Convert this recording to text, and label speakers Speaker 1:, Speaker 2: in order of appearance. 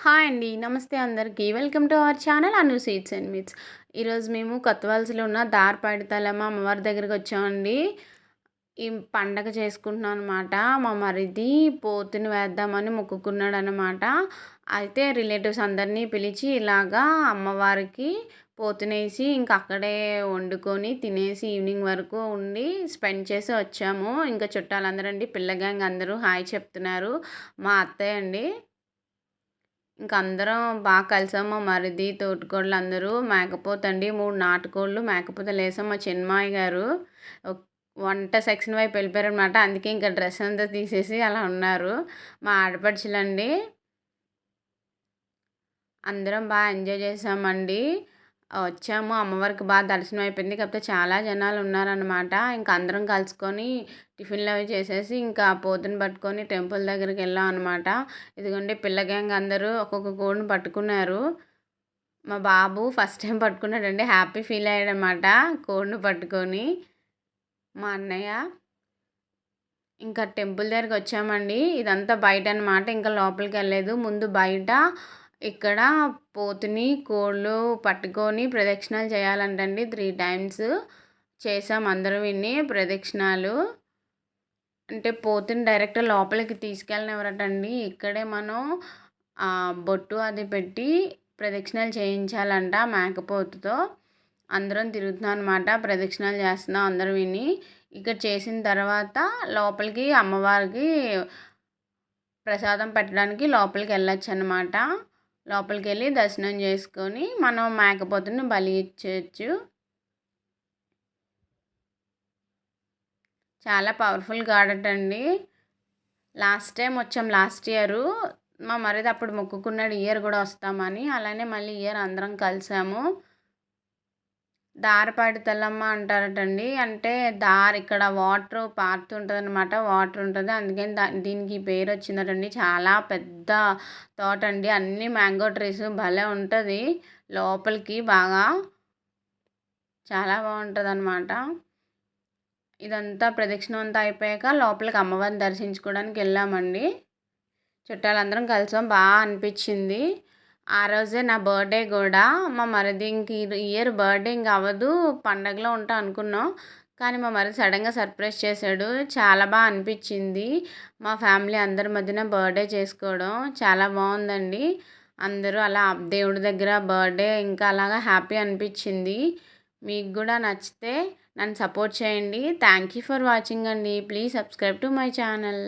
Speaker 1: Hi అండి. నమస్తే అందరికీ. Welcome to our channel Anu seeds and meats. ఈరోజు మేము కొత్తవలసలో ఉన్న దారపాడి తల్లమ్మ అమ్మవారి దగ్గరికి వచ్చామండి. ఈ పండగ చేసుకుంటున్నాం అనమాట. మా మరిది పోతుని వేద్దామని మొక్కుకున్నాడనమాట. అయితే రిలేటివ్స్ అందరినీ పిలిచి ఇలాగా అమ్మవారికి పోతునేసి ఇంక అక్కడే వండుకొని తినేసి ఈవినింగ్ వరకు ఉండి స్పెండ్ చేసి వచ్చాము. ఇంకా చుట్టాలందరండి పిల్ల గ్యాంగ్ అందరూ హాయ్ చెప్తున్నారు. మా అత్తయ్య అండి. ఇంక అందరం బాగా కలిసాం. మా మరిది, తోటికోడళ్ళు అందరూ. మేకపోతండి 3 నాటుకోళ్ళు, మేకపోతలేసాం. మా చిన్మాయ గారు వంట సెక్షన్ వైపు వెళ్ళిపోయారనమాట. అందుకే ఇంకా డ్రెస్ అంతా తీసేసి అలా ఉన్నారు. మా ఆడపడుచులండి. అందరం బాగా ఎంజాయ్ చేసామండి. వచ్చాము. అమ్మవారికి బాగా దర్శనం అయిపోయింది. కాకపోతే చాలా జనాలు ఉన్నారనమాట. ఇంక అందరం కలుసుకొని టిఫిన్‌లు అవి చేసేసి ఇంకా పోతుని పట్టుకొని టెంపుల్ దగ్గరికి వెళ్ళాం అనమాట. ఇదిగోండి పిల్ల గ్యాంగ్ అందరూ ఒక్కొక్క కోడిని పట్టుకున్నారు. మా బాబు ఫస్ట్ టైం పట్టుకున్నాడండి. హ్యాపీ ఫీల్ అయ్యాడనమాట కోడిని పట్టుకొని. మా అన్నయ్య ఇంకా టెంపుల్ దగ్గరికి వచ్చామండి. ఇదంతా బయట అనమాట. ఇంకా లోపలికి వెళ్ళలేదు. ముందు బయట ఇక్కడ పోతుని, కోళ్ళు పట్టుకొని ప్రదక్షిణాలు చేయాలంటండి 3 టైమ్స్. చేసాం అందరం విని ప్రదక్షిణాలు. అంటే పోతుని డైరెక్ట్ లోపలికి తీసుకెళ్ళనివ్వరటండి. ఇక్కడే మనం బొట్టు అది పెట్టి ప్రదక్షిణాలు చేయించాలంట మేకపోతుతో. అందరం తిరుగుతున్నాం అనమాట. ప్రదక్షిణాలు చేస్తున్నాం అందరం విని. ఇక్కడ చేసిన తర్వాత లోపలికి అమ్మవారికి ప్రసాదం పెట్టడానికి లోపలికి వెళ్ళొచ్చనమాట. లోపలికెళ్ళి దర్శనం చేసుకొని మనం మేకపోతుని బలి ఇచ్చేయచ్చు. చాలా పవర్ఫుల్ గాడటండి. లాస్ట్ టైం వచ్చాం లాస్ట్ ఇయరు. మా మరిది అప్పుడు మొక్కుకున్నాడు ఈ ఇయర్ కూడా వస్తామని. అలానే మళ్ళీ ఈ ఇయర్ అందరం కలిసాము. దారపాడి తల్లమ్మ అంటారటండి. అంటే ఇక్కడ వాటర్ పారుతుంటదనమాట. వాటర్ ఉంటుంది. అందుకని దీనికి పేరు వచ్చిందటండి. చాలా పెద్ద తోట అండి. అన్నీ మ్యాంగో ట్రీస్ భలే ఉంటుంది. లోపలికి బాగా చాలా బాగుంటుందన్నమాట. ఇదంతా ప్రదక్షిణం అంతా అయిపోయాక లోపలికి అమ్మవారిని దర్శించుకోవడానికి వెళ్ళామండి. చుట్టాలందరం కలిసాం. బాగా అనిపించింది. ఆ రోజే నా బర్త్డే కూడా. మా మరిది ఇంక ఇయర్ బర్త్డే ఇంక అవ్వదు, పండగలో ఉంటాం అనుకున్నాం. కానీ మా మరిది సడన్గా సర్ప్రైజ్ చేశాడు. చాలా బాగా అనిపించింది. మా ఫ్యామిలీ అందరి మధ్యన బర్త్డే చేసుకోవడం చాలా బాగుందండి. అందరూ అలా దేవుడి దగ్గర బర్త్డే ఇంకా అలాగా హ్యాపీ అనిపించింది. మీకు కూడా నచ్చితే నన్ను సపోర్ట్ చేయండి. థ్యాంక్ యూ ఫర్ వాచింగ్ అండి. Please subscribe to my channel.